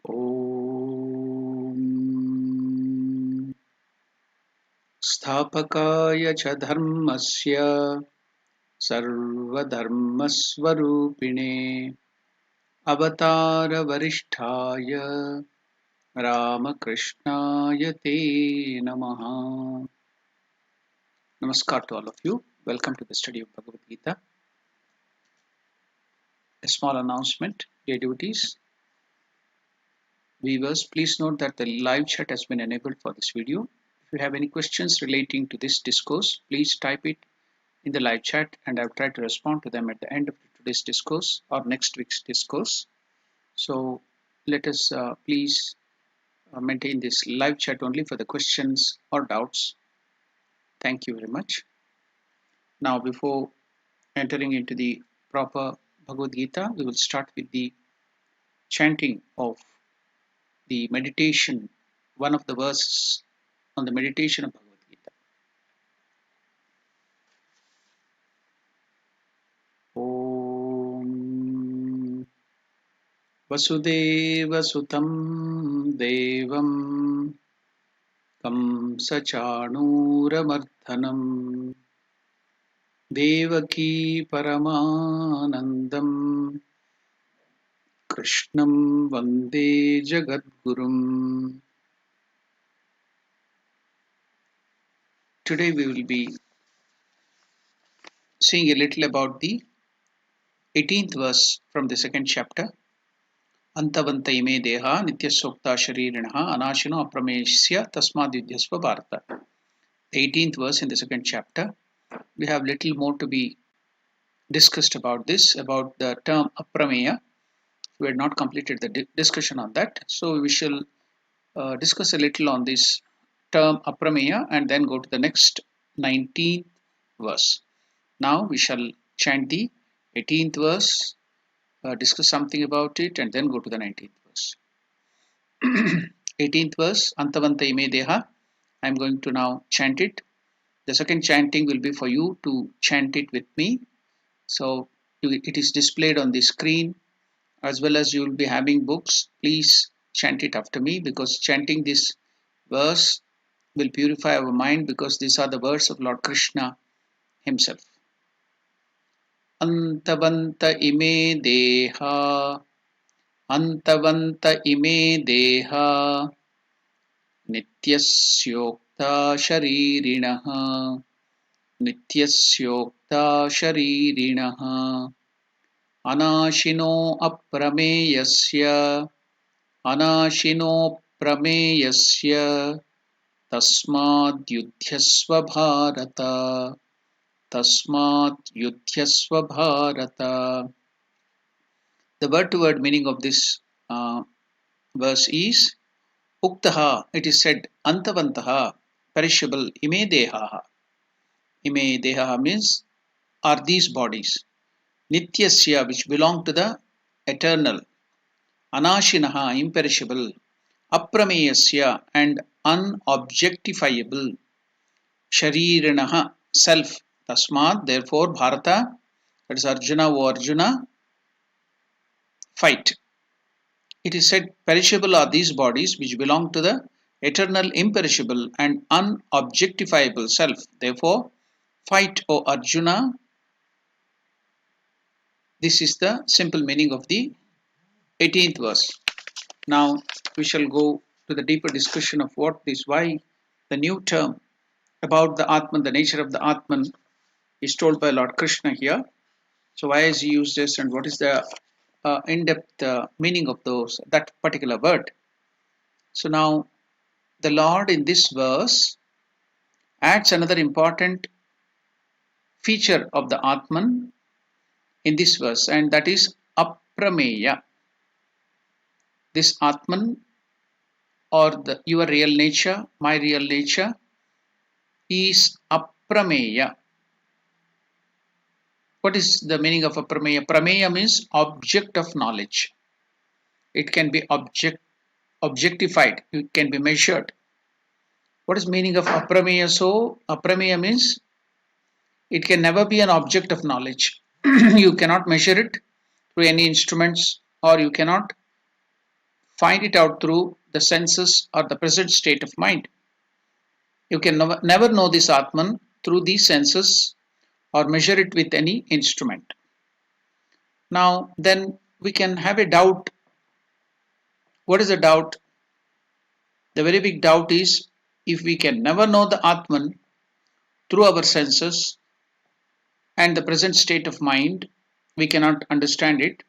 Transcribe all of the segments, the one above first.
ॐ स्थापकाय च धर्मस्य सर्वधर्मस्वरूपिणे अवतारवरिष्ठाय Ramakrishnaय te Namaha. Namaskar to all of you. Welcome to the study of Bhagavad Gita. A small announcement, dear devotees. Viewers, please note that the live chat has been enabled for this video. If you have any questions relating to this discourse, please type it in the live chat and I'll try to respond to them at the end of today's discourse or next week's discourse. So let us please maintain this live chat only for the questions or doubts. Thank you very much. Now, before entering into the proper Bhagavad Gita, we will start with the chanting of the meditation, one of the verses on the meditation of Bhagavad Gita. Om Vasudeva Sutam Devam Kamsachanuramarthanam Devaki Paramanandam Krishnam Vande Jagadgurum. Today we will be seeing a little about the 18th verse from the second chapter. Antavanta ime deha nityasokta sharirinaha anashino aprameshya tasmadyudhyasva bharata. The 18th verse in the second chapter. We have little more to be discussed about this, about the term aprameya. We had not completed the discussion on that. So we shall discuss a little on this term aprameya and then go to the next 19th verse. Now we shall chant the 18th verse, discuss something about it and then go to the 19th verse. 18th verse, Antavanta ime deha. I am going to now chant it. The second chanting will be for you to chant it with me. So it is displayed on the screen as well as you will be having books. Please chant it after me because chanting this verse will purify our mind because these are the words of Lord Krishna himself. Antavanta ime deha, Antavanta ime deha, Nityasyokta sharirinaha, Nityasyokta sharirinaha, Anashino aprameyasya, Anashino prameyasya, Tasmad yudhyasva bharata, Tasmat yudhyasva bharata. The word-to-word meaning of this verse is Uktaha, it is said, Antavantaha, perishable, ime dehaha. Ime dehaha means are these bodies. Nityasya, which belong to the eternal. Anashinaha, imperishable. Aprameyasya, and unobjectifiable. Sharirinaha, self. Tasmad, therefore, Bharata, that is Arjuna, O Arjuna, fight. It is said, perishable are these bodies which belong to the eternal, imperishable and unobjectifiable self. Therefore, fight, O Arjuna. This is the simple meaning of the 18th verse. Now, we shall go to the deeper discussion of what this, why the new term about the Atman, the nature of the Atman, is told by Lord Krishna here. So why has he used this and what is the in-depth meaning of that particular word? So now the Lord in this verse adds another important feature of the Atman in this verse, and that is aprameya. This Atman or your real nature, my real nature, is aprameya. What is the meaning of aprameya? Prameya means object of knowledge. It can be objectified. It can be measured. What is meaning of aprameya? So aprameya means it can never be an object of knowledge. You cannot measure it through any instruments, or you cannot find it out through the senses or the present state of mind. You can never know this Atman through these senses or measure it with any instrument. Now, then we can have a doubt. What is a doubt? The very big doubt is, if we can never know the Atman through our senses and the present state of mind, we cannot understand it.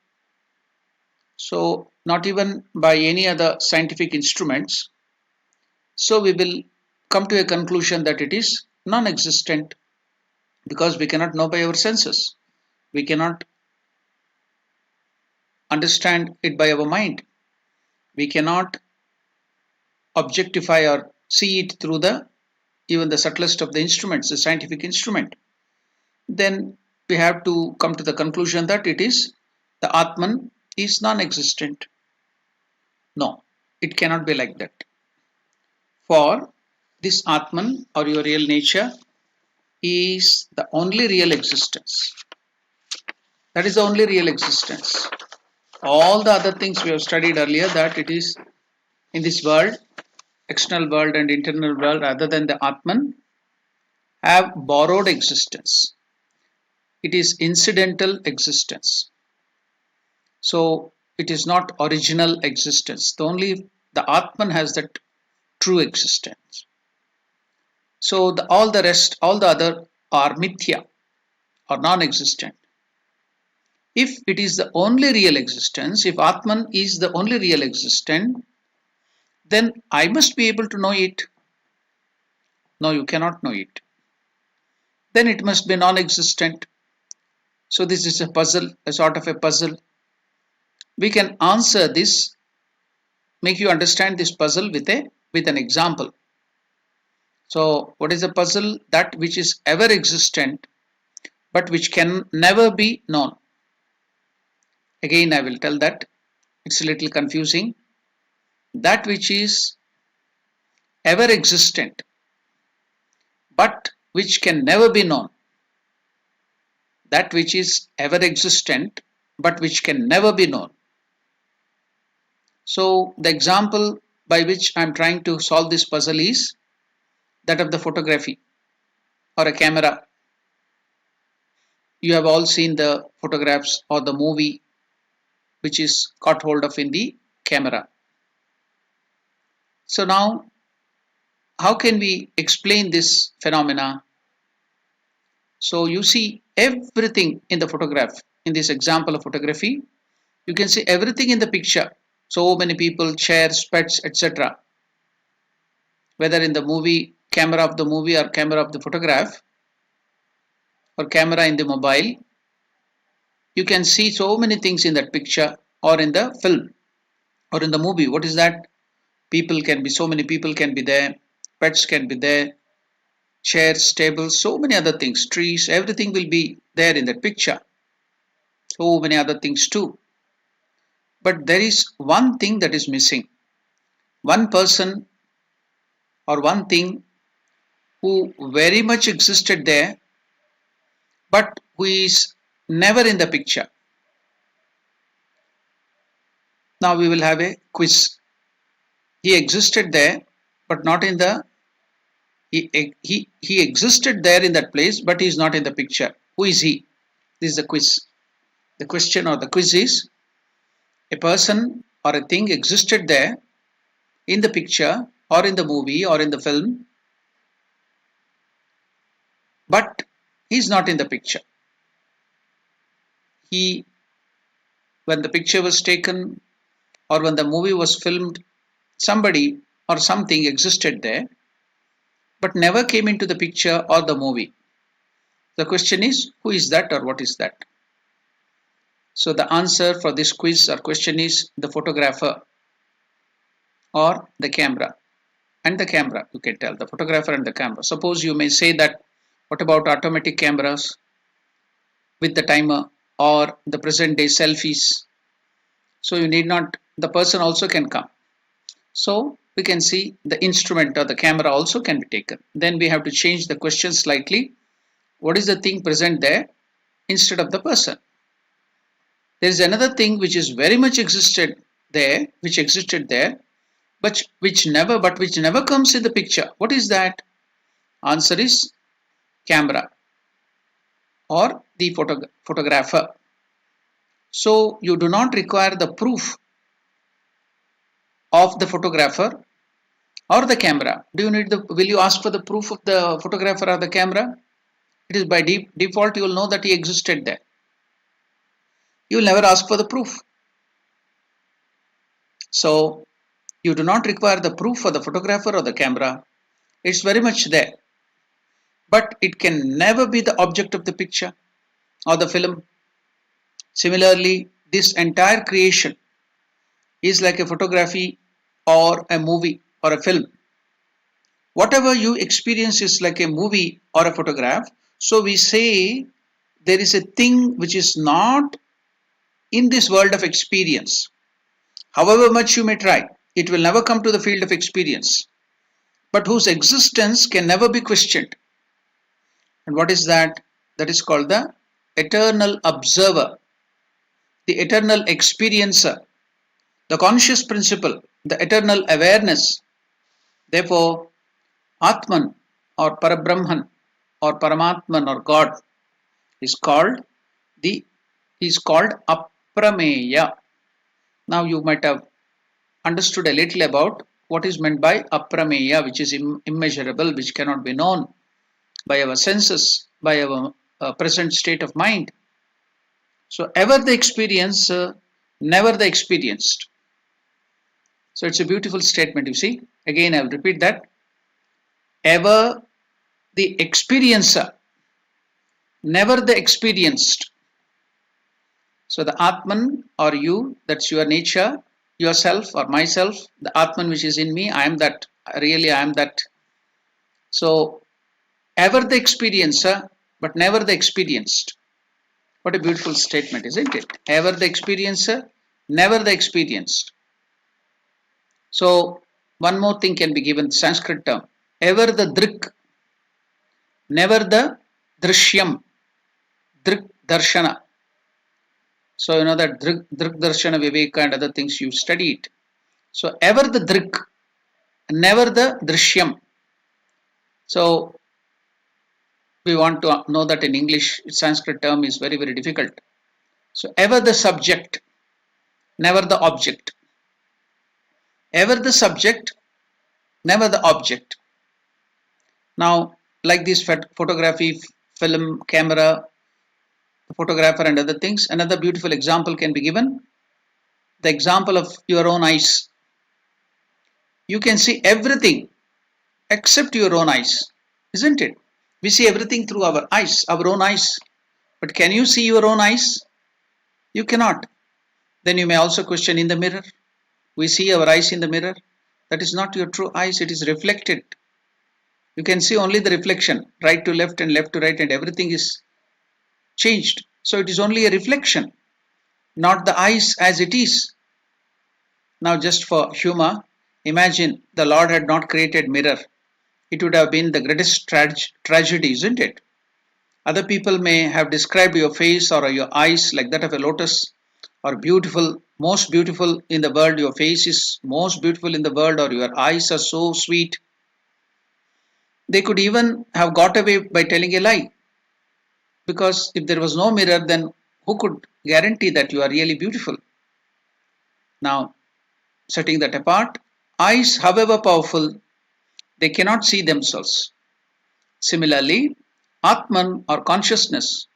So, not even by any other scientific instruments. So, we will come to a conclusion that it is non-existent, because we cannot know by our senses. We cannot understand it by our mind. We cannot objectify or see it through even the subtlest of the instruments, the scientific instrument. Then we have to come to the conclusion that it is the Atman is non-existent. No, it cannot be like that. For this Atman or your real nature is the only real existence. That is the only real existence. All the other things we have studied earlier, that it is in this world, external world and internal world, other than the Atman, have borrowed existence. It is incidental existence. So it is not original existence. Only the Atman has that true existence. So all the rest, all the other are mithya or non-existent. If it is the only real existence, if Atman is the only real existence, then I must be able to know it. No, you cannot know it. Then it must be non-existent. So this is a puzzle, a sort of a puzzle. We can answer this, make you understand this puzzle with an example. So what is a puzzle? That which is ever existent but which can never be known. Again, I will tell that it's a little confusing. That which is ever existent but which can never be known. That which is ever existent but which can never be known. So the example by which I am trying to solve this puzzle is that of the photography or a camera. You have all seen the photographs or the movie which is caught hold of in the camera. So now, how can we explain this phenomena? So you see everything in the photograph. In this example of photography, you can see everything in the picture. So many people, chairs, pets, etc. Whether in the movie, camera of the movie or camera of the photograph or camera in the mobile, you can see so many things in that picture or in the film or in the movie. What is that? People can be, so many people can be there, pets can be there, chairs, tables, so many other things, trees, everything will be there in that picture. So many other things too. But there is one thing that is missing. One person or one thing who very much existed there, but who is never in the picture. Now we will have a quiz. He existed there, but not in the, he existed there in that place, but he is not in the picture. Who is he? This is the quiz. The question or the quiz is, a person or a thing existed there in the picture or in the movie or in the film, but he is not in the picture. When the picture was taken or when the movie was filmed, somebody or something existed there, but never came into the picture or the movie. The question is, who is that or what is that? So the answer for this quiz or question is the photographer or the camera. And the camera, you can tell, the photographer and the camera. Suppose you may say that, what about automatic cameras with the timer or the present day selfies? So you need not, the person also can come. So we can see the instrument or the camera also can be taken. Then we have to change the question slightly. What is the thing present there instead of the person? There is another thing which is very much existed there, which existed there, but which never comes in the picture. What is that? Answer is camera or the photographer. So you do not require the proof of the photographer or the camera. Will you ask for the proof of the photographer or the camera? It is by default you will know that he existed there. You will never ask for the proof. So you do not require the proof for the photographer or the camera. It's very much there. But it can never be the object of the picture or the film. Similarly, this entire creation is like a photography or a movie or a film. Whatever you experience is like a movie or a photograph. So we say there is a thing which is not in this world of experience. However much you may try, it will never come to the field of experience, but whose existence can never be questioned. And what is that? That is called the eternal observer, the eternal experiencer, the conscious principle, the eternal awareness. Therefore, Atman or Parabrahman or Paramatman or God is called Aprameya. Now you might have understood a little about what is meant by Aprameya, which is immeasurable, which cannot be known by our senses, by our present state of mind. So ever the experience, never the experienced. So it's a beautiful statement, you see. Again, I will repeat that. Ever the experiencer, never the experienced. So the Atman or you, that's your nature, yourself or myself, the Atman which is in me, I am that, really I am that. So ever the experiencer, but never the experienced. What a beautiful statement, isn't it? Ever the experiencer, never the experienced. So one more thing can be given, Sanskrit term. Ever the drik, never the drishyam, drik darshana. So you know that drik darshana viveka and other things you studied. So ever the drik, never the drishyam. So we want to know that in English, Sanskrit term is very, very difficult. So ever the subject, never the object. Ever the subject, never the object. Now, like this photography, film, camera, photographer and other things, another beautiful example can be given. The example of your own eyes. You can see everything except your own eyes, isn't it? We see everything through our eyes, our own eyes. But can you see your own eyes? You cannot. Then you may also question in the mirror. We see our eyes in the mirror. That is not your true eyes, it is reflected. You can see only the reflection, right to left and left to right, and everything is changed. So it is only a reflection, not the eyes as it is. Now just for humor, imagine the Lord had not created mirror. It would have been the greatest tragedy, isn't it? Other people may have described your face or your eyes like that of a lotus, or beautiful, most beautiful in the world. Your face is most beautiful in the world, or your eyes are so sweet. They could even have got away by telling a lie. Because if there was no mirror, then who could guarantee that you are really beautiful? Now, setting that apart, eyes, however powerful, they cannot see themselves. Similarly, Atman or consciousness,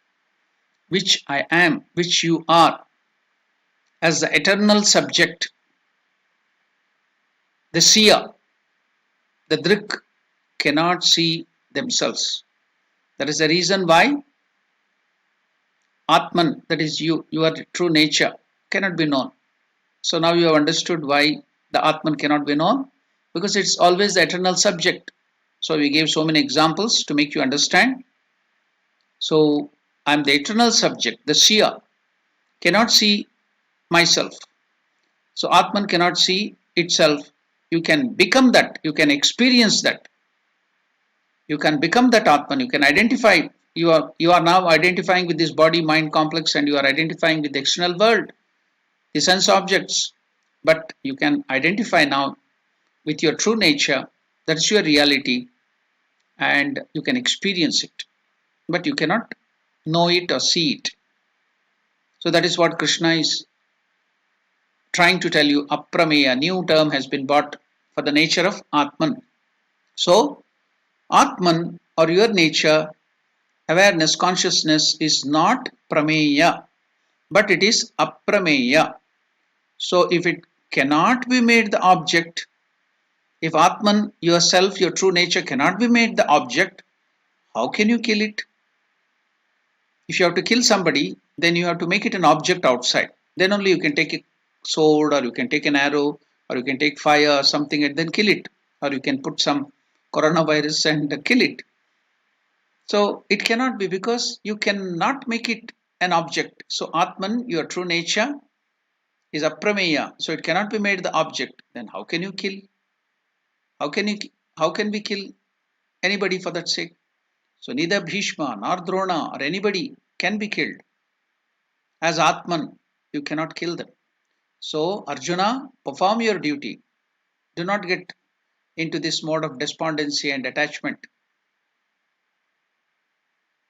which I am, which you are, as the eternal subject, the seer, the drik, cannot see themselves. That is the reason why Atman, that is you, your true nature, cannot be known. So now you have understood why the Atman cannot be known, because it's always the eternal subject. So we gave so many examples to make you understand. So I am the eternal subject, the seer, cannot see myself. So Atman cannot see itself. You can become that, you can experience that. You can become that Atman, you can identify. You are now identifying with this body mind complex, and you are identifying with the external world, the sense objects. But you can identify now with your true nature, that's your reality, and you can experience it. But you cannot know it or see it. So that is what Krishna is trying to tell you. Aprameya, new term has been brought for the nature of Atman. So, Atman or your nature, awareness, consciousness is not prameya, but it is aprameya. So, if it cannot be made the object, if Atman, yourself, your true nature cannot be made the object, how can you kill it? If you have to kill somebody, then you have to make it an object outside. Then only you can take a sword, or you can take an arrow, or you can take fire or something and then kill it. Or you can put some coronavirus and kill it. So it cannot be, because you cannot make it an object. So Atman, your true nature, is aprameya. So it cannot be made the object. Then how can you kill? How can you? How can we kill anybody for that sake? So neither Bhishma nor Drona or anybody can be killed. As Atman, you cannot kill them. So Arjuna, perform your duty. Do not get into this mode of despondency and attachment.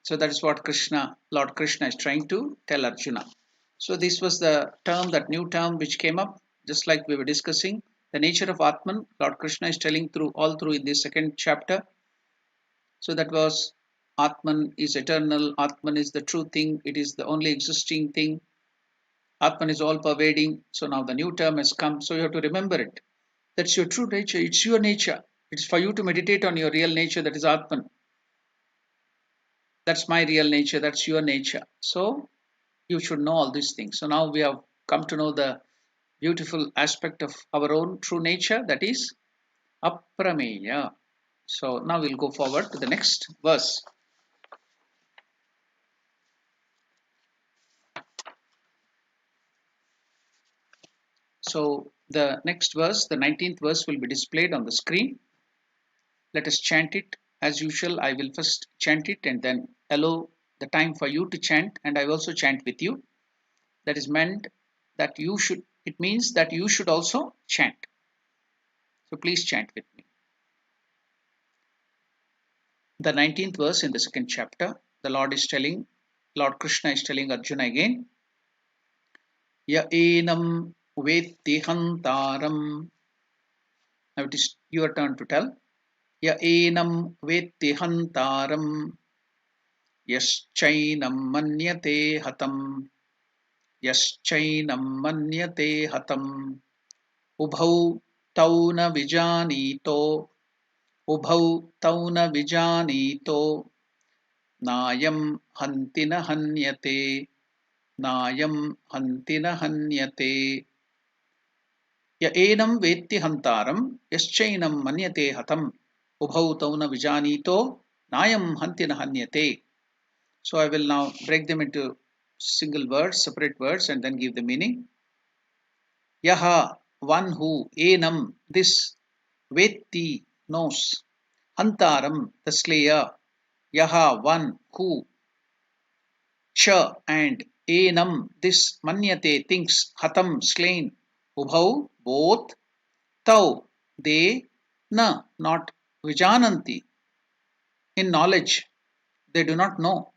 So that is what Lord Krishna is trying to tell Arjuna. So this was the term, that new term which came up, just like we were discussing. The nature of Atman, Lord Krishna is telling all through in this second chapter. So that was, Atman is eternal, Atman is the true thing, it is the only existing thing. Atman is all pervading. So now the new term has come. So you have to remember it. That's your true nature. It's your nature. It's for you to meditate on your real nature, that is Atman. That's my real nature. That's your nature. So you should know all these things. So now we have come to know the beautiful aspect of our own true nature, that is aprameya. So now we'll go forward to the next verse. So the next verse, the 19th verse, will be displayed on the screen. Let us chant it. As usual, I will first chant it and then allow the time for you to chant, and I will also chant with you. That is meant that you should, it means that you should also chant. So please chant with me. The 19th verse in the second chapter, the Lord Krishna is telling Arjuna again, Ya enam vetti hantaram. Now it is your turn to tell. Ya enam vetti hantaram, yaschainam manyate hatam, yaschainam manyate hatam, ubhau tau na vijanito, ubhau tau na vijanito, nayam hantina hanyate, nayam hantina hanyate. Ya enam vetti hantaram, yaschainam manyate hatam, ubhau tau na vijanito, nayam hantina hanyate. So I will now break them into single words, separate words, and then give the meaning. Yaha, one who, enam, this, vetti, knows, hantaram, the slayer, yaha, one who, cha, and enam, this, manyate, thinks, hatam, slain, ubhau, both, tau, they, na, not, vijananti, in knowledge, they do not know,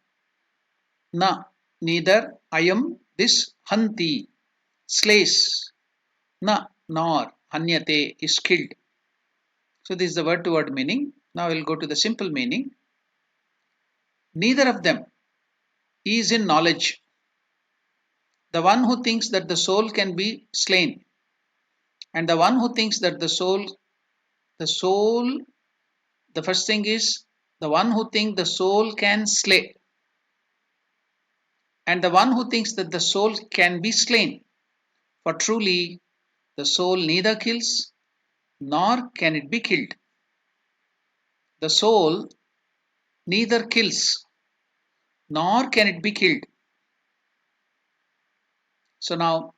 na, neither, ayam, this, hanti, slays, na, nor, hanyate, is killed. So this is the word to word meaning. Now we'll go to the simple meaning. Neither of them is in knowledge. The one who thinks that the soul can be slain, and the one who thinks that the first thing is the one who thinks the soul can slay, and the one who thinks that the soul can be slain. For truly, the soul neither kills nor can it be killed. The soul neither kills nor can it be killed. So now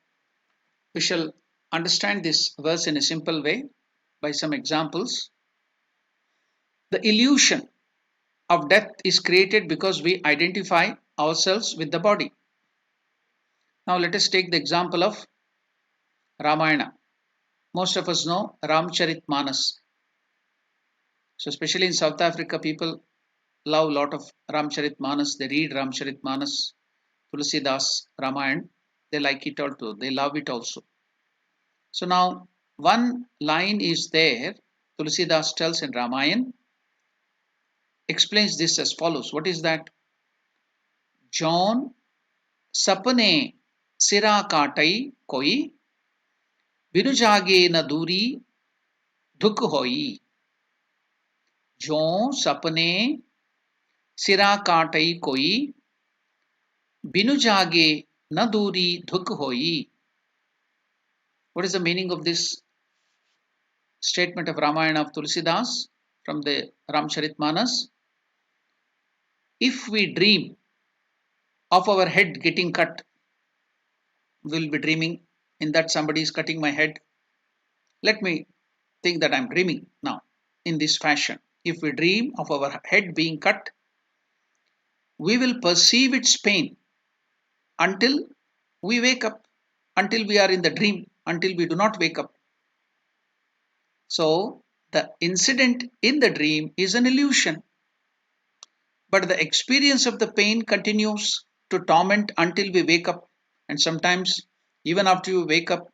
we shall understand this verse in a simple way by some examples. The illusion of death is created because we identify ourselves with the body. Now let us take the example of Ramayana. most of us know Ramcharitmanas. So especially in South Africa, people love a lot of Ramcharitmanas. They read Ramcharitmanas, Tulsidas, Ramayana. They like it also. They love it also. So now one line is there. Tulsidas tells in Ramayana, explains this as follows. What is that? John sapne sira katai koi बिनु जागे न दूरी दुख होई जो सपने सिरा काटई कोई बिनु जागे न दूरी दुख होई. What is the meaning of this statement of Ramayana of Tulsidas from the Ramcharitmanas? If we dream of our head getting cut, we will be dreaming in that somebody is cutting my head. Let me think that I am dreaming now in this fashion. If we dream of our head being cut, we will perceive its pain until we wake up, until we are in the dream, until we do not wake up. So the incident in the dream is an illusion, but the experience of the pain continues to torment until we wake up. And sometimes even after you wake up,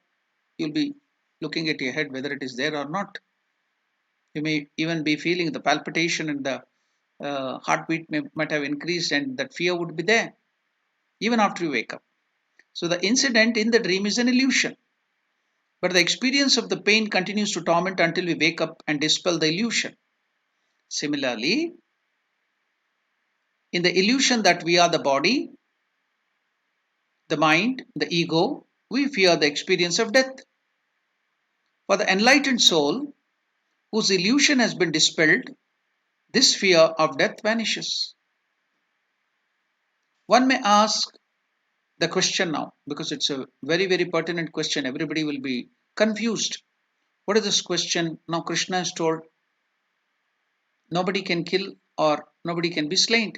you'll be looking at your head whether it is there or not. You may even be feeling the palpitation, and the heartbeat might have increased, and that fear would be there even after you wake up. So the incident in the dream is an illusion, but the experience of the pain continues to torment until we wake up and dispel the illusion. Similarly, in the illusion that we are the body, the mind, the ego, we fear the experience of death. For the enlightened soul, whose illusion has been dispelled, this fear of death vanishes. One may ask the question now, because it's a very, very pertinent question. Everybody will be confused. What is this question? Now Krishna has told nobody can kill or nobody can be slain.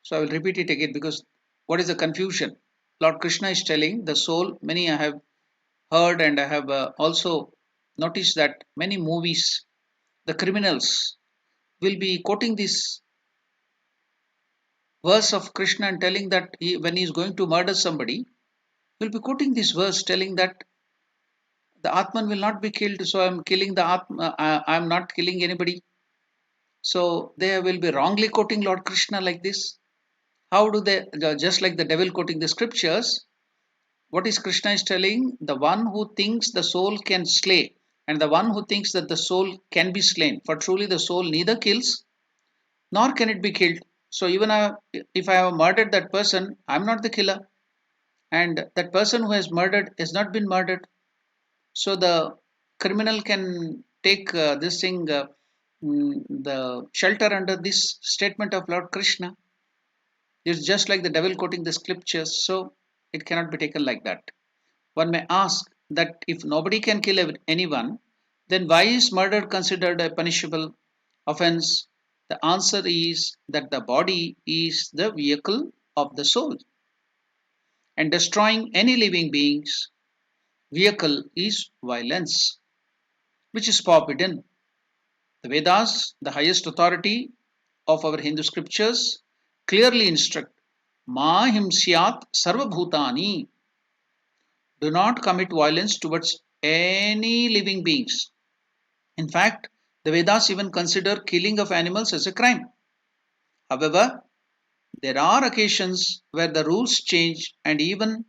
So I will repeat it again, because what is the confusion? Lord Krishna is telling the soul, many I have heard, and I have also noticed that many movies, the criminals will be quoting this verse of Krishna and telling that when he is going to murder somebody, will be quoting this verse telling that the Atman will not be killed, so I am killing the Atma, I am not killing anybody. So they will be wrongly quoting Lord Krishna like this. How do they, just like the devil quoting the scriptures, what is Krishna is telling? The one who thinks the soul can slay, and the one who thinks that the soul can be slain. For truly the soul neither kills nor can it be killed. So even if I have murdered that person, I am not the killer. And that person who has murdered has not been murdered. So the criminal can take the shelter under this statement of Lord Krishna. It's just like the devil quoting the scriptures, so it cannot be taken like that. One may ask that if nobody can kill anyone, then why is murder considered a punishable offense? The answer is that the body is the vehicle of the soul, and destroying any living being's vehicle is violence, which is forbidden. The Vedas, the highest authority of our Hindu scriptures, clearly instruct Ma himsyat sarvabhutani. Do not commit violence towards any living beings. In fact, the Vedas even consider killing of animals as a crime. However, there are occasions where the rules change and even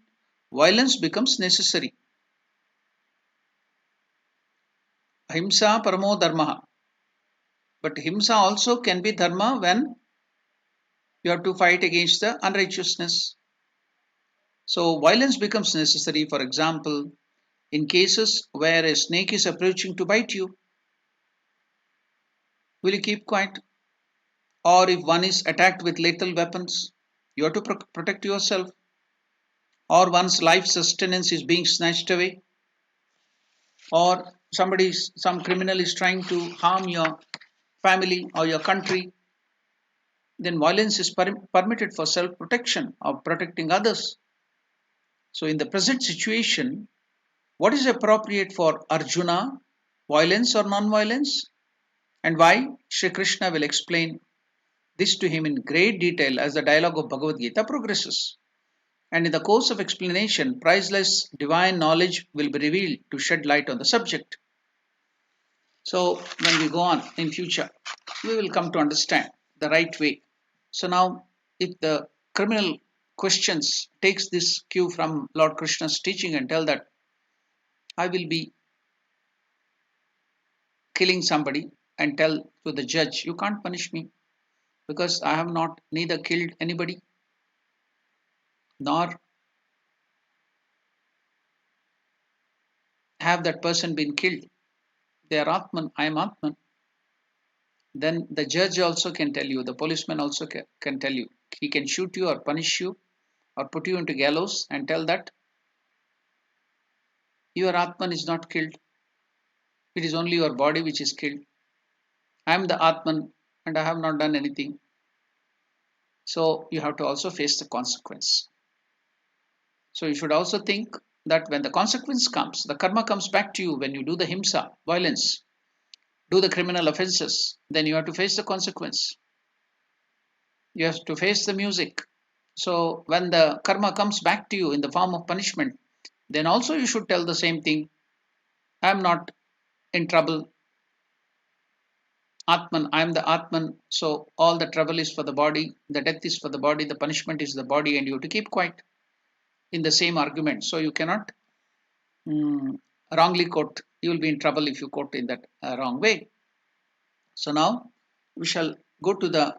violence becomes necessary. Ahimsa paramo dharma. But himsa also can be dharma when you have to fight against the unrighteousness. So violence becomes necessary, for example, in cases where a snake is approaching to bite you. Will you keep quiet? Or if one is attacked with lethal weapons, you have to protect yourself. Or one's life sustenance is being snatched away. Or some criminal is trying to harm your family or your country. Then violence is permitted for self-protection or protecting others. So in the present situation, What is appropriate for Arjuna, violence or non-violence, and why? Sri Krishna will explain this to him in great detail as the dialogue of Bhagavad Gita progresses. And in the course of explanation, priceless divine knowledge will be revealed to shed light on the subject. So when we go on in future, we will come to understand the right way. So now, if the criminal questions takes this cue from Lord Krishna's teaching and tell that I will be killing somebody, and tell to the judge, you can't punish me because I have not neither killed anybody nor have that person been killed. They are Atman, I am Atman. Then the judge also can tell you, the policeman also can tell you. He can shoot you or punish you or put you into gallows and tell that your Atman is not killed. It is only your body which is killed. I am the Atman and I have not done anything. So you have to also face the consequence. So you should also think that when the consequence comes, the karma comes back to you when you do the himsa, violence, do the criminal offenses, then you have to face the consequence. You have to face the music. So when the karma comes back to you in the form of punishment, then also you should tell the same thing. I am not in trouble. Atman, I am the Atman. So all the trouble is for the body, the death is for the body, the punishment is the body, and you have to keep quiet in the same argument. So you cannot wrongly quote. You will be in trouble if you quote in that wrong way. So now we shall go to the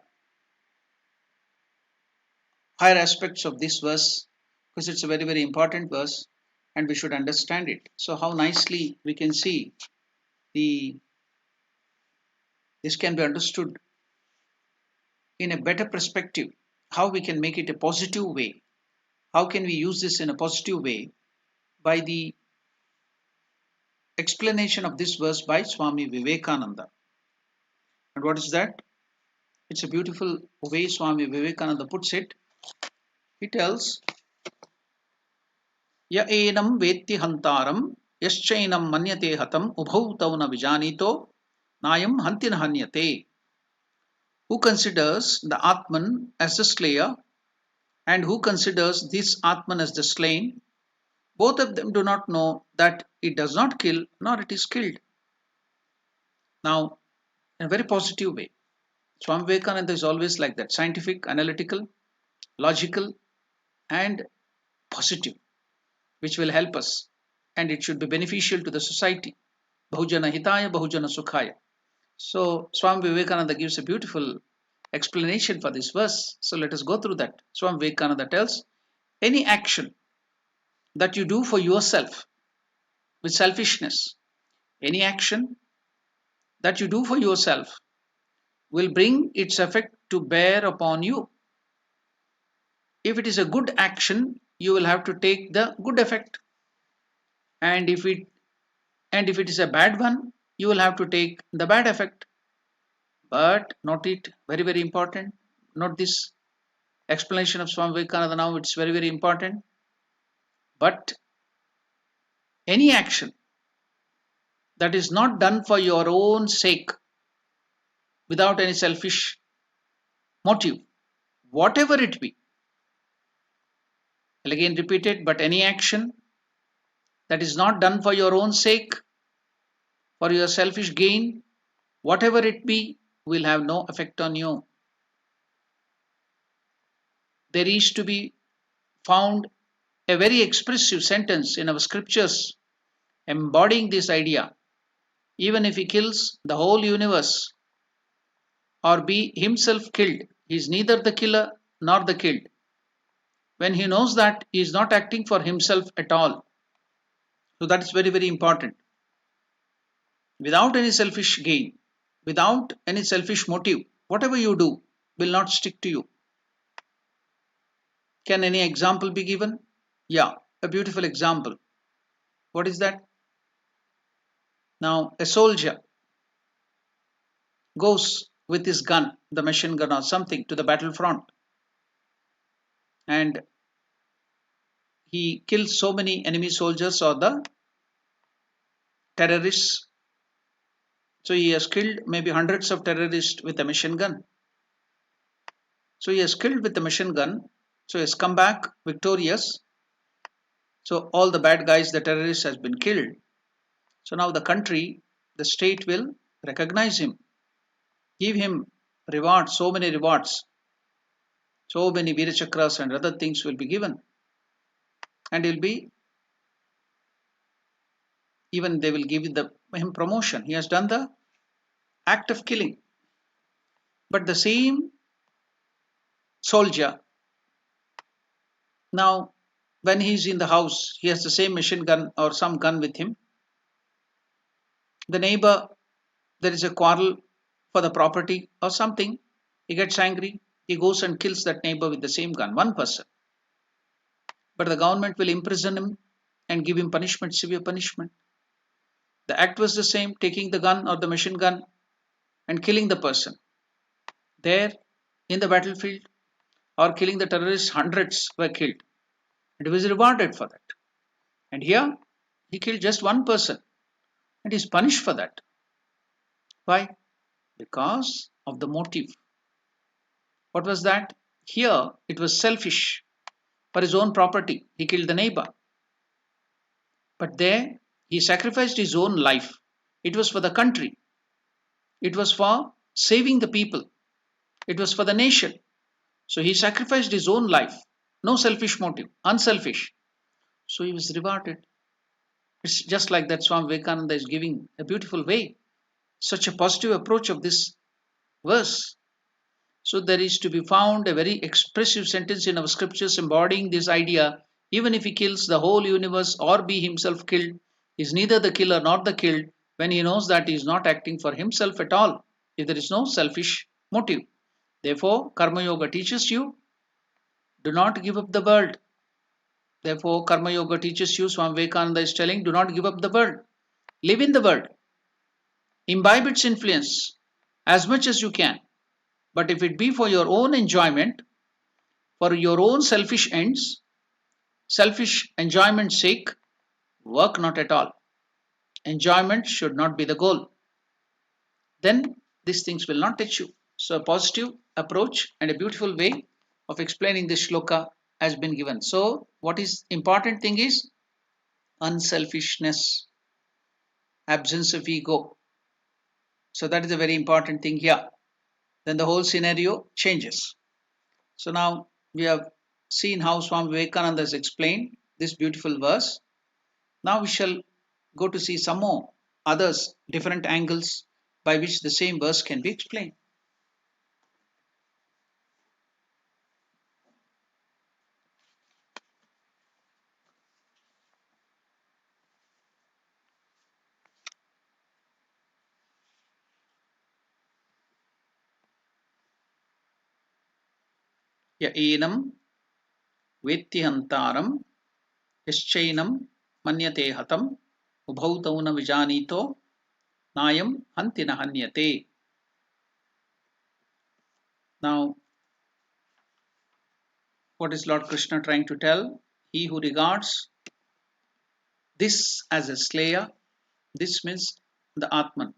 higher aspects of this verse because it's a very, very important verse and we should understand it. So how nicely we can see this can be understood in a better perspective, how we can make it a positive way. How can we use this in a positive way? By the explanation of this verse by Swami Vivekananda. And what is that? It's a beautiful way Swami Vivekananda puts it. He tells, Ya enam vetti hantaram, yaschainam manyate hatam, ubhau tauna vijanito, nayam hantina hanyate. Who considers the Atman as the slayer, and who considers this Atman as the slain, both of them do not know that it does not kill nor it is killed. Now, in a very positive way, Swami Vivekananda is always like that, scientific, analytical, logical, and positive, which will help us and it should be beneficial to the society. Bahujana hitaya, bahujana sukhaya. So, Swami Vivekananda gives a beautiful explanation for this verse. So, let us go through that. Swami Vivekananda tells, any action that you do for yourself with selfishness, any action that you do for yourself will bring its effect to bear upon you. If it is a good action, you will have to take the good effect. And if it is a bad one, you will have to take the bad effect. But note it, very, very important. Note this explanation of Swami Vivekananda now, it's very, very important. But any action that is not done for your own sake, without any selfish motive, whatever it be, I'll again repeat it, but any action that is not done for your own sake, for your selfish gain, whatever it be, will have no effect on you. There is to be found a very expressive sentence in our scriptures embodying this idea. Even if he kills the whole universe or be himself killed, he is neither the killer nor the killed. When he knows that he is not acting for himself at all. So that is very, very important. Without any selfish gain, without any selfish motive, whatever you do will not stick to you. Can any example be given? Yeah, a beautiful example. What is that? Now, a soldier goes with his gun, the machine gun or something, to the battlefront. And he kills so many enemy soldiers or the terrorists. So he has killed maybe hundreds of terrorists with a machine gun. So he has killed with a machine gun. So he has come back victorious. So all the bad guys, the terrorists, has been killed. So now the country, the state will recognize him, give him rewards, so many rewards, so many Veerachakras and other things will be given, and he'll be, even they will give him promotion. He has done the act of killing. But the same soldier, now when he's in the house, he has the same machine gun or some gun with him. The neighbor, there is a quarrel for the property or something, he gets angry, he goes and kills that neighbor with the same gun, one person. But the government will imprison him and give him punishment, severe punishment. The act was the same, taking the gun or the machine gun and killing the person. There in the battlefield or killing the terrorists, hundreds were killed. And he was rewarded for that. And here he killed just one person and is punished for that. Why? Because of the motive. What was that? Here it was selfish. For his own property, he killed the neighbor. But there he sacrificed his own life. It was for the country. It was for saving the people. It was for the nation. So he sacrificed his own life. No selfish motive, unselfish. So he was rewarded. It's just like that Swami Vivekananda is giving a beautiful way. Such a positive approach of this verse. So there is to be found a very expressive sentence in our scriptures embodying this idea. Even if he kills the whole universe or be himself killed, he is neither the killer nor the killed when he knows that he is not acting for himself at all, if there is no selfish motive. Therefore, Karma Yoga teaches you, do not give up the world. Therefore, Karma Yoga teaches you, Swami Vivekananda is telling, do not give up the world. Live in the world. Imbibe its influence as much as you can. But if it be for your own enjoyment, for your own selfish ends, selfish enjoyment's sake, work not at all. Enjoyment should not be the goal. Then these things will not touch you. So a positive approach and a beautiful way of explaining this shloka has been given. So what is important thing is unselfishness, absence of ego. So that is a very important thing here. Then the whole scenario changes. So now we have seen how Swami Vivekananda has explained this beautiful verse. Now we shall go to see some more others, different angles by which the same verse can be explained. Ya enam vettihantaram yaschainam manyate hatam ubhautauna vijanito nayam hantina hanyate. Now, what is Lord Krishna trying to tell? He who regards this as a slayer, this means the Atman,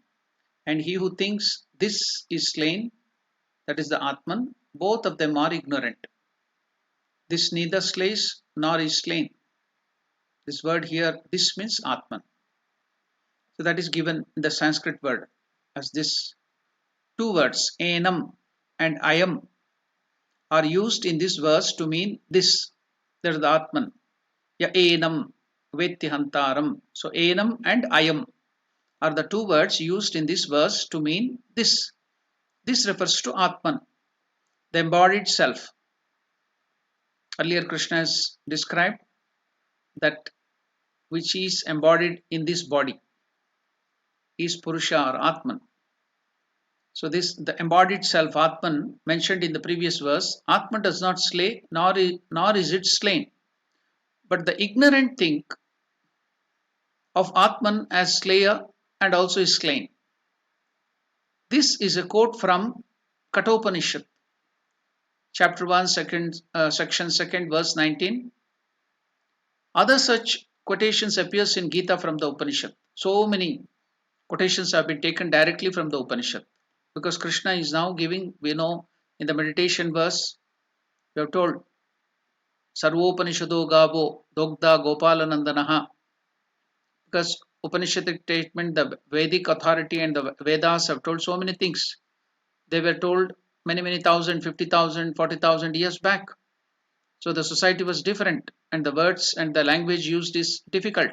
and he who thinks this is slain, that is the Atman, both of them are ignorant. This neither slays nor is slain. This word here, this means Atman. So that is given in the Sanskrit word as this. Two words, enam and ayam, are used in this verse to mean this. That is the Atman. Ya enam vettihantaram. So enam and ayam are the two words used in this verse to mean this. This refers to Atman, the embodied self. Earlier Krishna has described that which is embodied in this body is Purusha or Atman. So this, the embodied self, Atman, mentioned in the previous verse, Atman does not slay, nor is it slain. But the ignorant think of Atman as slayer and also is slain. This is a quote from Kathopanishad, chapter 1, section 2, verse 19. Other such quotations appears in Gita from the Upanishad. So many quotations have been taken directly from the Upanishad, because Krishna is now giving, we know in the meditation verse, we have told Sarvopanishado Gavo Dogda Gopalanandanaha, because Upanishadic statement, the Vedic authority and the Vedas have told so many things. They were told many thousand, 50,000, 40,000 years back. So the society was different, and the words and the language used is difficult.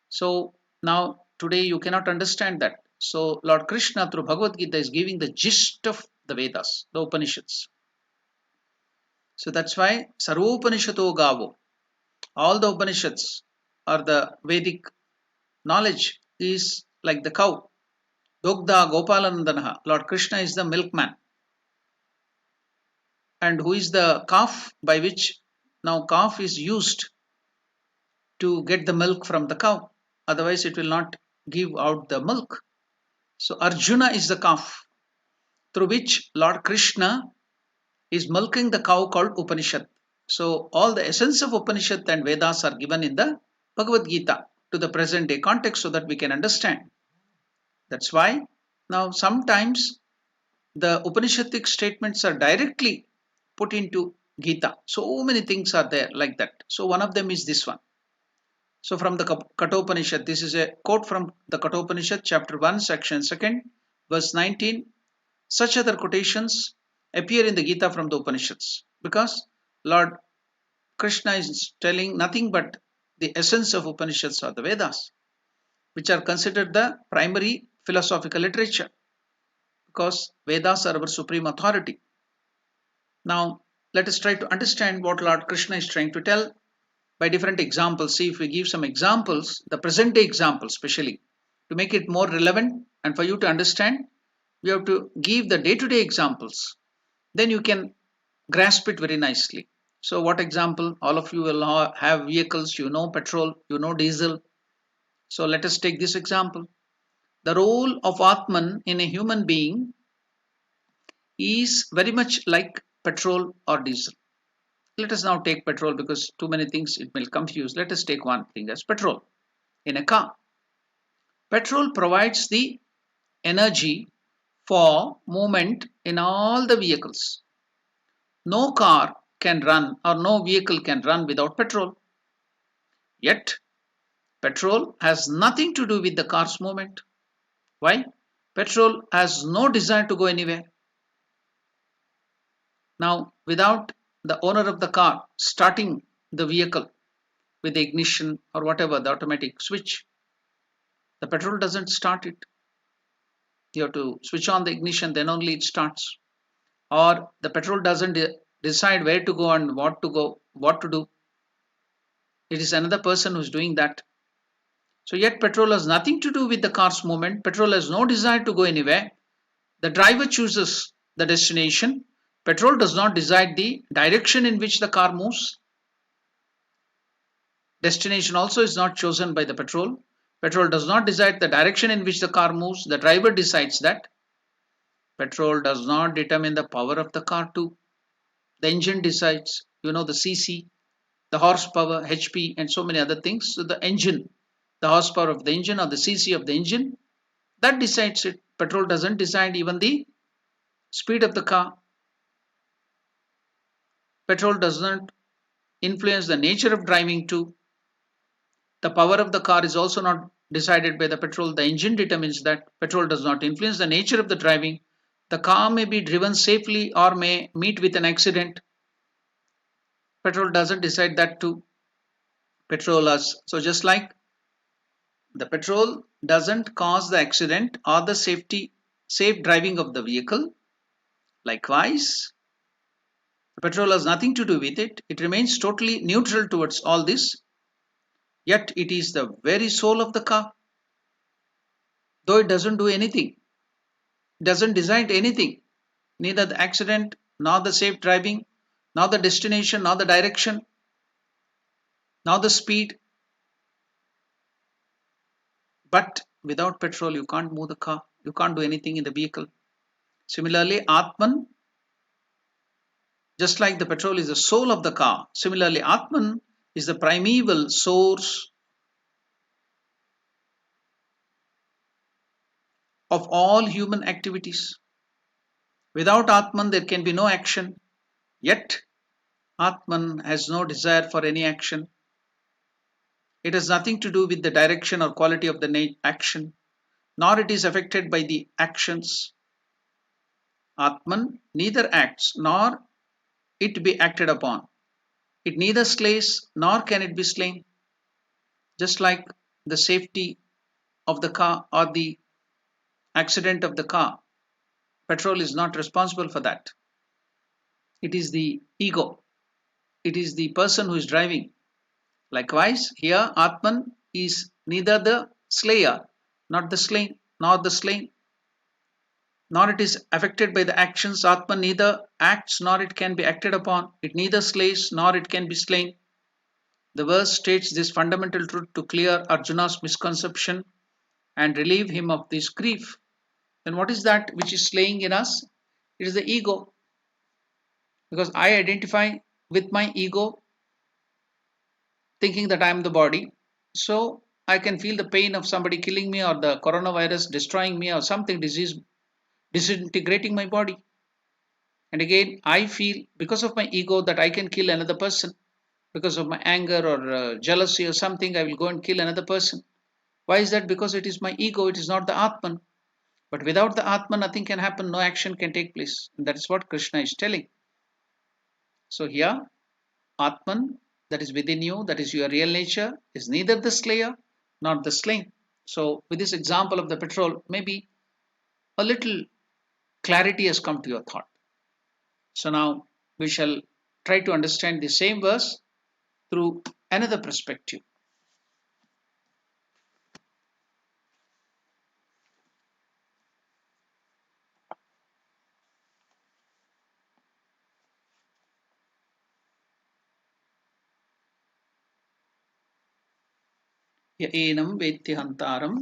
So now today you cannot understand that. So Lord Krishna through Bhagavad Gita is giving the gist of the Vedas, the Upanishads. So that's why Sarvopanishato Gavo, all the Upanishads or the Vedic knowledge is like the cow. Dogda Gopalanandanaha, Lord Krishna is the milkman. And who is the calf, by which now calf is used to get the milk from the cow. Otherwise it will not give out the milk. So Arjuna is the calf through which Lord Krishna is milking the cow called Upanishad. So all the essence of Upanishad and Vedas are given in the Bhagavad Gita to the present day context so that we can understand. That's why now sometimes the Upanishadic statements are directly put into Gita. So many things are there like that. So one of them is this one. So from the Kathopanishad, this is a quote from the Kathopanishad, chapter 1, section 2, verse 19. Such other quotations appear in the Gita from the Upanishads, because Lord Krishna is telling nothing but the essence of Upanishads or the Vedas, which are considered the primary philosophical literature, because Vedas are our supreme authority. Now let us try to understand what Lord Krishna is trying to tell by different examples. See if we give some examples, the present day examples especially, to make it more relevant and for you to understand, we have to give the day-to-day examples. Then you can grasp it very nicely. So what example? All of you will have vehicles, you know petrol, you know diesel. So let us take this example. The role of Atman in a human being is very much like petrol or diesel. Let us now take petrol, because too many things it will confuse. Let us take one thing as petrol in a car. Petrol provides the energy for movement in all the vehicles. No car can run or no vehicle can run without petrol. Yet petrol has nothing to do with the car's movement. Why? Petrol has no desire to go anywhere. Now, without the owner of the car starting the vehicle with the ignition or whatever, the automatic switch, the petrol doesn't start it. You have to switch on the ignition, then only it starts. Or the petrol doesn't decide where to go and what to do. It is another person who's doing that. So yet petrol has nothing to do with the car's movement. Petrol has no desire to go anywhere. The driver chooses the destination. Petrol does not decide the direction in which the car moves. Destination also is not chosen by the petrol. Petrol does not decide the direction in which the car moves. The driver decides that. Petrol does not determine the power of the car too. The engine decides, you know, the cc, the horsepower, HP, and so many other things. So the engine, the horsepower of the engine or the cc of the engine, that decides it. Petrol doesn't decide even the speed of the car. Petrol does not influence the nature of driving too. The power of the car is also not decided by the petrol. The engine determines that. Petrol does not influence the nature of the driving. The car may be driven safely or may meet with an accident. Petrol doesn't decide that too. Petrol has, so just like the petrol doesn't cause the accident or the safe driving of the vehicle, likewise petrol has nothing to do with it. It remains totally neutral towards all this. Yet it is the very soul of the car. Though it doesn't do anything, doesn't decide anything, neither the accident, nor the safe driving, nor the destination, nor the direction, nor the speed. But without petrol, you can't move the car. You can't do anything in the vehicle. Similarly, Atman, just like the petrol is the soul of the car, similarly, Atman is the primeval source of all human activities. Without Atman, there can be no action. Yet, Atman has no desire for any action. It has nothing to do with the direction or quality of the action, nor it is affected by the actions. Atman neither acts nor it be acted upon. It neither slays nor can it be slain. Just like the safety of the car or the accident of the car, petrol is not responsible for that. It is the ego. It is the person who is driving. Likewise, here Atman is neither the slayer, not the slain, nor the slain, nor it is affected by the actions. Atman neither acts nor it can be acted upon. It neither slays nor it can be slain. The verse states this fundamental truth to clear Arjuna's misconception and relieve him of this grief. Then what is that which is slaying in us? It is the ego. Because I identify with my ego, thinking that I am the body. So I can feel the pain of somebody killing me or the coronavirus destroying me or something disease disintegrating my body. And again, I feel because of my ego that I can kill another person. Because of my anger or jealousy or something, I will go and kill another person. Why is that? Because it is my ego, it is not the Atman. But without the Atman, nothing can happen, no action can take place. And that is what Krishna is telling. So here, Atman, that is within you, that is your real nature, is neither the slayer nor the slain. So with this example of the petrol, maybe a little clarity has come to your thought. So now we shall try to understand the same verse through another perspective. य एनं वेत्ति हन्तारं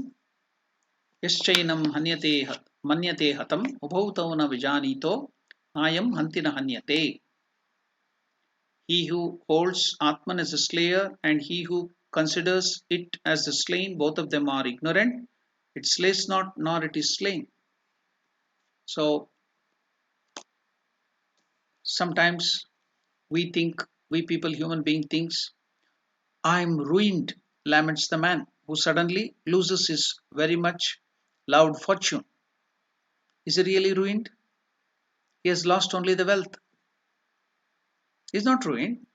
यश्चैनं मन्यते हतम् उभौ तौ न विजानीतो नायं हन्ति न हन्यते. He who holds Atman as a slayer and he who considers it as the slain, both of them are ignorant. It slays not, nor it is slain. So sometimes we think, we people, human being thinks, I am ruined, laments the man who suddenly loses his very much loved fortune. Is he really ruined? He has lost only the wealth. He is not ruined.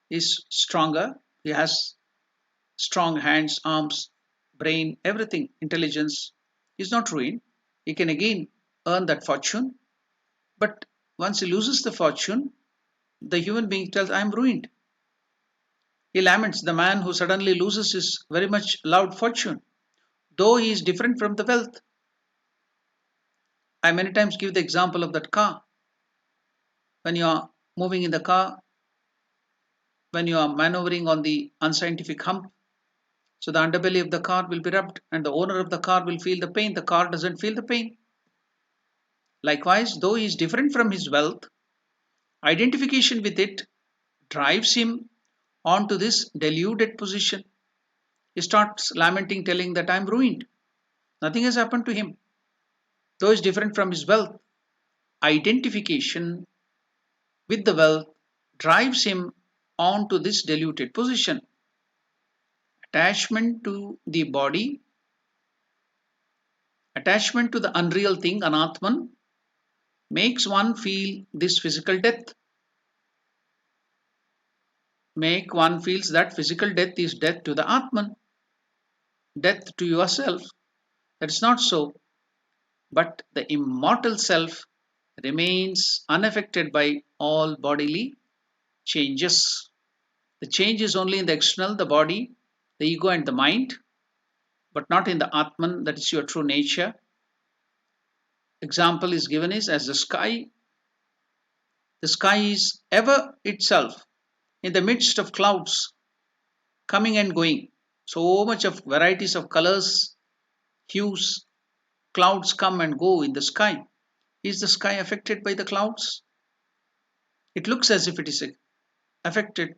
He is stronger. He has strong hands, arms, brain, everything, intelligence. He is not ruined. He can again earn that fortune. But once he loses the fortune, the human being tells, I am ruined. He laments the man who suddenly loses his very much loved fortune, though he is different from the wealth. I many times give the example of that car. When you are moving in the car, when you are maneuvering on the unscientific hump, so the underbelly of the car will be rubbed and the owner of the car will feel the pain. The car doesn't feel the pain. Likewise, though he is different from his wealth, identification with it drives him onto this deluded position. He starts lamenting, telling that I am ruined. Nothing has happened to him. Though he is different from his wealth, identification with the wealth drives him onto this deluded position. Attachment to the body, attachment to the unreal thing, Anatman, makes one feel this physical death. Make one feels that physical death is death to the Atman, death to yourself. That's not so. But the immortal self remains unaffected by all bodily changes. The change is only in the external, the body, the ego and the mind, but not in the Atman, that is your true nature. Example is given is as the sky. The sky is ever itself in the midst of clouds, coming and going. So much of varieties of colors, hues, clouds come and go in the sky. Is the sky affected by the clouds? It looks as if it is affected.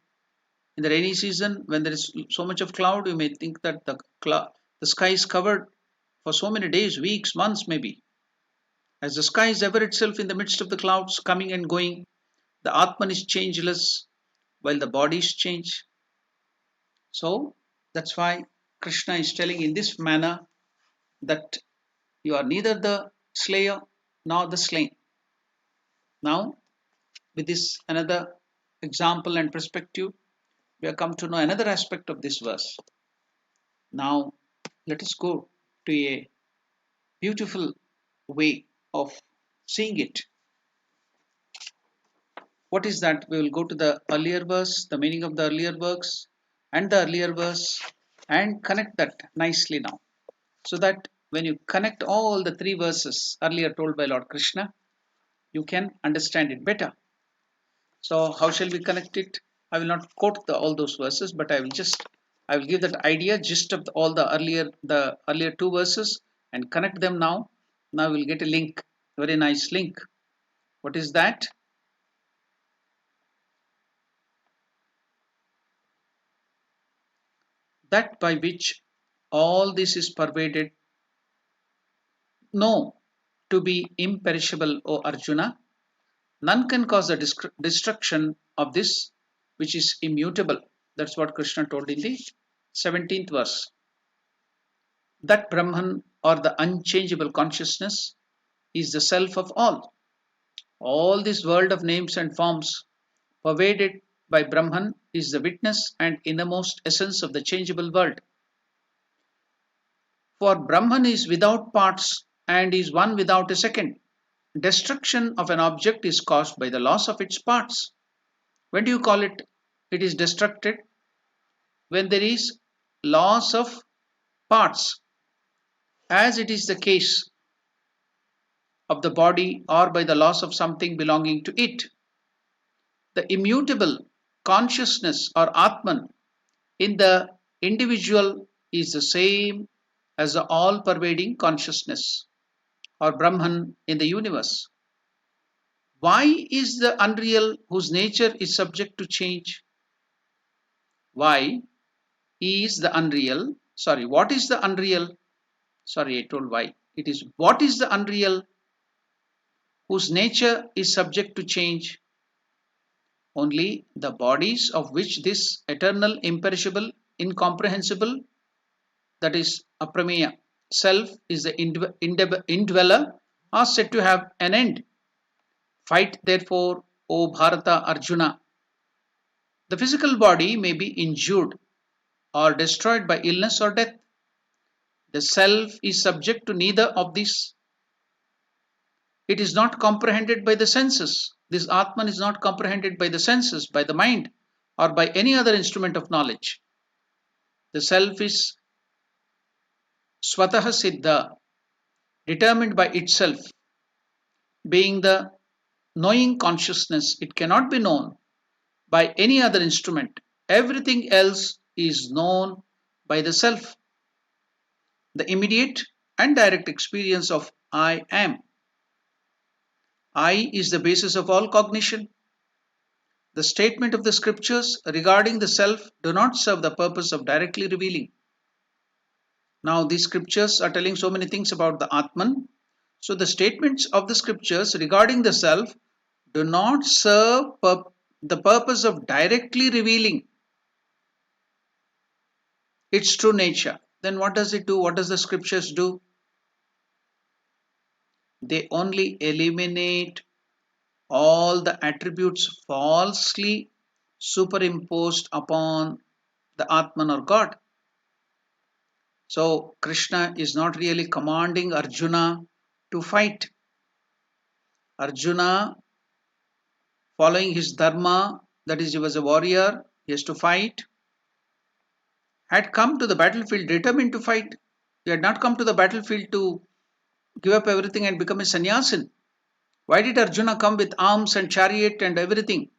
In the rainy season, when there is so much of cloud, you may think that the sky is covered for so many days, weeks, months maybe. As the sky is ever itself in the midst of the clouds, coming and going, the Atman is changeless while the bodies change. So that's why Krishna is telling in this manner that you are neither the slayer nor the slain. Now, with this another example and perspective, we have come to know another aspect of this verse. Now, let us go to a beautiful way of seeing it. What is that? We will go to the earlier verse, the meaning of the earlier verse, and the earlier verse, and connect that nicely now. So that when you connect all the three verses earlier told by Lord Krishna, you can understand it better. So how shall we connect it? I will not quote all those verses, but I will give that idea gist of all the earlier two verses and connect them now. Now we'll get a link, very nice link. What is that? That by which all this is pervaded, know to be imperishable, O Arjuna. None can cause the destruction of this which is immutable. That's what Krishna told in the 17th verse. That Brahman, or the unchangeable consciousness, is the self of all. All this world of names and forms pervaded by Brahman is the witness and innermost essence of the changeable world. For Brahman is without parts and is one without a second. Destruction of an object is caused by the loss of its parts. When do you call it? It is destructed when there is loss of parts, as it is the case of the body, or by the loss of something belonging to it. The immutable consciousness or Atman in the individual is the same as the all pervading consciousness or Brahman in the universe. Why is the unreal, whose nature is subject to change? Why is the unreal? Sorry, what is the unreal? Sorry, I told why. It is what is the unreal, whose nature is subject to change? Only the bodies of which this eternal, imperishable, incomprehensible, that is aprameya, self is the indweller, are said to have an end. Fight therefore, O Bharata Arjuna. The physical body may be injured or destroyed by illness or death. The self is subject to neither of these. It is not comprehended by the senses. This Atman is not comprehended by the senses, by the mind, or by any other instrument of knowledge. The self is Swataha Siddha, determined by itself. Being the knowing consciousness, it cannot be known by any other instrument. Everything else is known by the self. The immediate and direct experience of I am. I is the basis of all cognition. The statement of the scriptures regarding the self do not serve the purpose of directly revealing. Now these scriptures are telling so many things about the Atman. So the statements of the scriptures regarding the self do not serve the purpose of directly revealing its true nature. Then what does it do? What does the scriptures do? They only eliminate all the attributes falsely superimposed upon the Atman or God. So Krishna is not really commanding Arjuna to fight. Arjuna, following his dharma, that is, he was a warrior, he has to fight, had come to the battlefield determined to fight. He had not come to the battlefield to give up everything and become a sannyasin. Why did Arjuna come with arms and chariot and everything?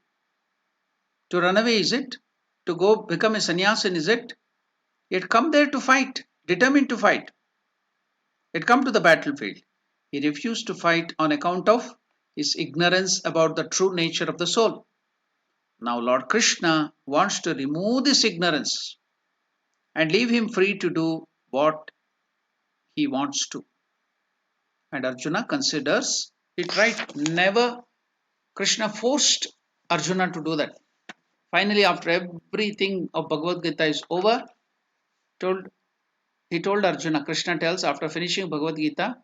To run away, is it? To go become a sannyasin, is it? He had come there to fight, determined to fight. He had come to the battlefield. He refused to fight on account of his ignorance about the true nature of the soul. Now Lord Krishna wants to remove this ignorance and leave him free to do what he wants to. And Arjuna considers it right. Never Krishna forced Arjuna to do that. Finally, after everything of Bhagavad Gita is over, he told Arjuna, Krishna tells after finishing Bhagavad Gita,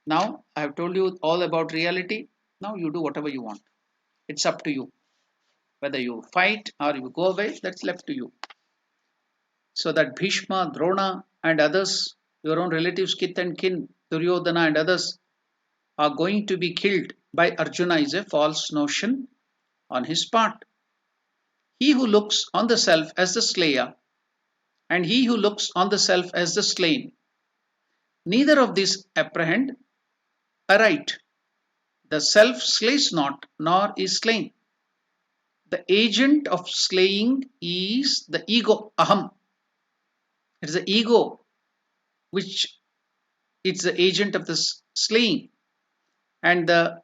now I have told you all about reality. Now you do whatever you want. It's up to you. Whether you fight or you go away, that's left to you. So that Bhishma, Drona and others, your own relatives, kith and kin, Duryodhana and others are going to be killed by Arjuna is a false notion on his part. He who looks on the self as the slayer and he who looks on the self as the slain, neither of these apprehend aright. The self slays not, nor is slain. The agent of slaying is the ego, aham. It is the ego which is the agent of the slaying. And the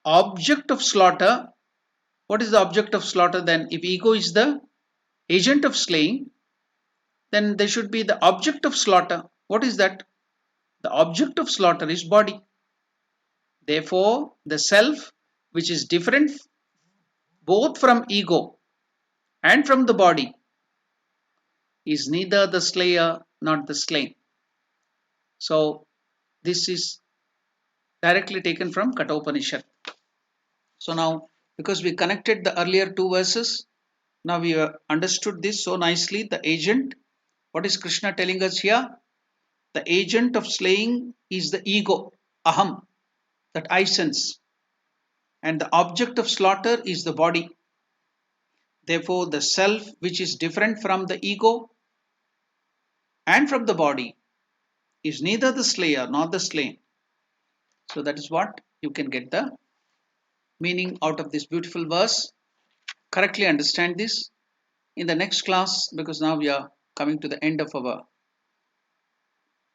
object of slaughter, what is the object of slaughter then? If ego is the agent of slaying, then there should be the object of slaughter. What is that? The object of slaughter is body. Therefore, the self, which is different both from ego and from the body, is neither the slayer nor the slain. So, this is directly taken from Kathopanishad. So now, because we connected the earlier two verses, now we have understood this so nicely. The agent, what is Krishna telling us here? The agent of slaying is the ego, aham, that I sense. And the object of slaughter is the body. Therefore, the self, which is different from the ego and from the body, is neither the slayer nor the slain. So that is what you can get the meaning out of this beautiful verse. Correctly understand this in the next class, because now we are coming to the end of our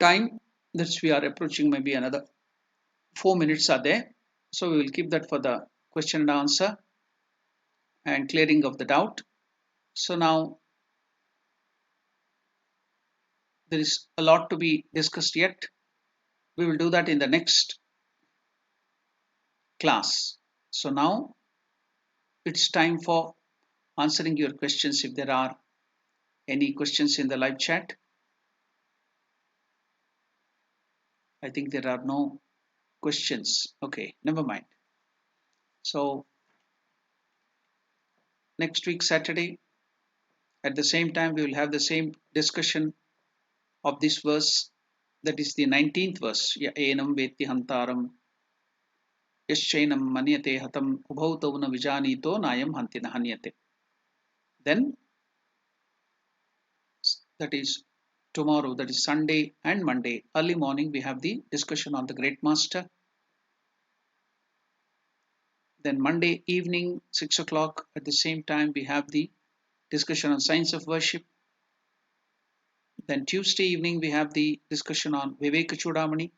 time. That's we are approaching maybe another 4 minutes are there. So we will keep that for the question and answer and clearing of the doubt. So now there is a lot to be discussed yet. We will do that in the next class. So now it's time for answering your questions if there are any questions in the live chat. I think there are no questions. Okay, never mind. So next week Saturday at the same time we will have the same discussion of this verse, that is the 19th verse. Ya enam veti hantaram yaschainam manyate hatam ubhau tavuna vijanito nayam hantina hanyate. Then that is tomorrow, that is Sunday and Monday early morning, we have the discussion on the Great Master. Then Monday evening 6 o'clock at the same time we have the discussion on science of worship. Then Tuesday evening we have the discussion on Viveka Chudamani,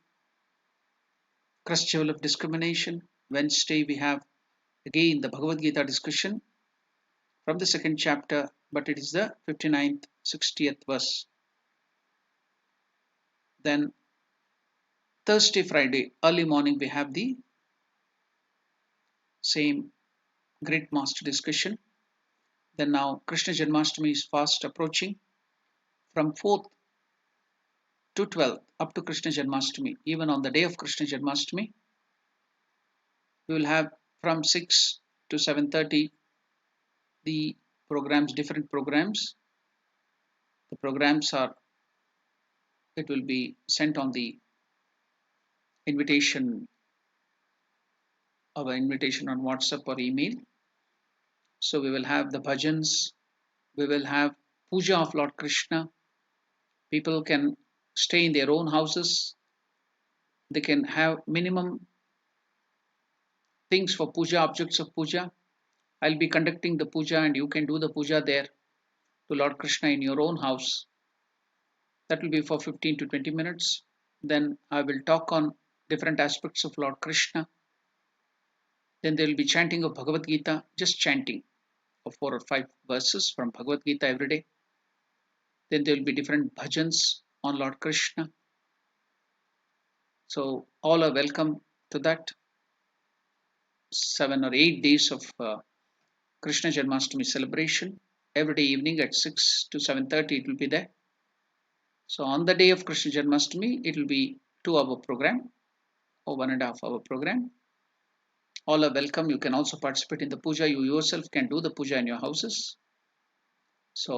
crest level of discrimination. Wednesday we have again the Bhagavad Gita discussion from the second chapter, but it is the 59th, 60th verse. Then Thursday, Friday, early morning we have the same Great Master discussion. Then now Krishna Janmashtami is fast approaching. From 4th to 12th up to Krishna Janmashtami, even on the day of Krishna Janmashtami, we will have from 6 to 7:30 the programs, different programs. The programs are, it will be sent on the invitation, our invitation on WhatsApp or email. So we will have the bhajans, we will have puja of Lord Krishna. People can stay in their own houses. They can have minimum things for puja, objects of puja. I'll be conducting the puja and you can do the puja there to Lord Krishna in your own house. That will be for 15 to 20 minutes. Then I will talk on different aspects of Lord Krishna. Then there will be chanting of Bhagavad Gita, just chanting of 4 or 5 verses from Bhagavad Gita every day. Then there will be different bhajans on Lord Krishna. So all are welcome to that 7 or 8 days of Krishna Janmashtami celebration. Every day evening at 6 to 7:30 it will be there. So on the day of Krishna Janmashtami, it will be 2 hour program or 1.5 hour program. All are welcome. You can also participate in the puja. You yourself can do the puja in your houses. So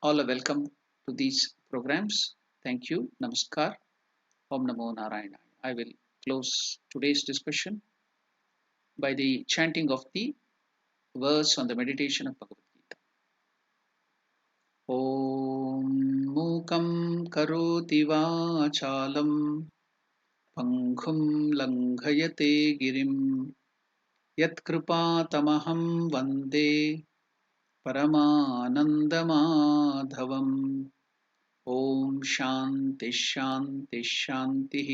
all are welcome to these programs. Thank you. Namaskar. Om Namo Narayana. I will close today's discussion by the chanting of the verse on the meditation of Bhagavad Gita. Om Mukam Karoti Vachalam Pankhum Langhayate Girim Yatkrupatamaham Vande Paramanandamadhavam. Om Shanti Shanti Shanti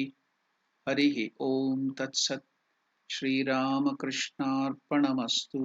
Harihi Om Tat Sat. Shri Ramakrishna Arpanamastu.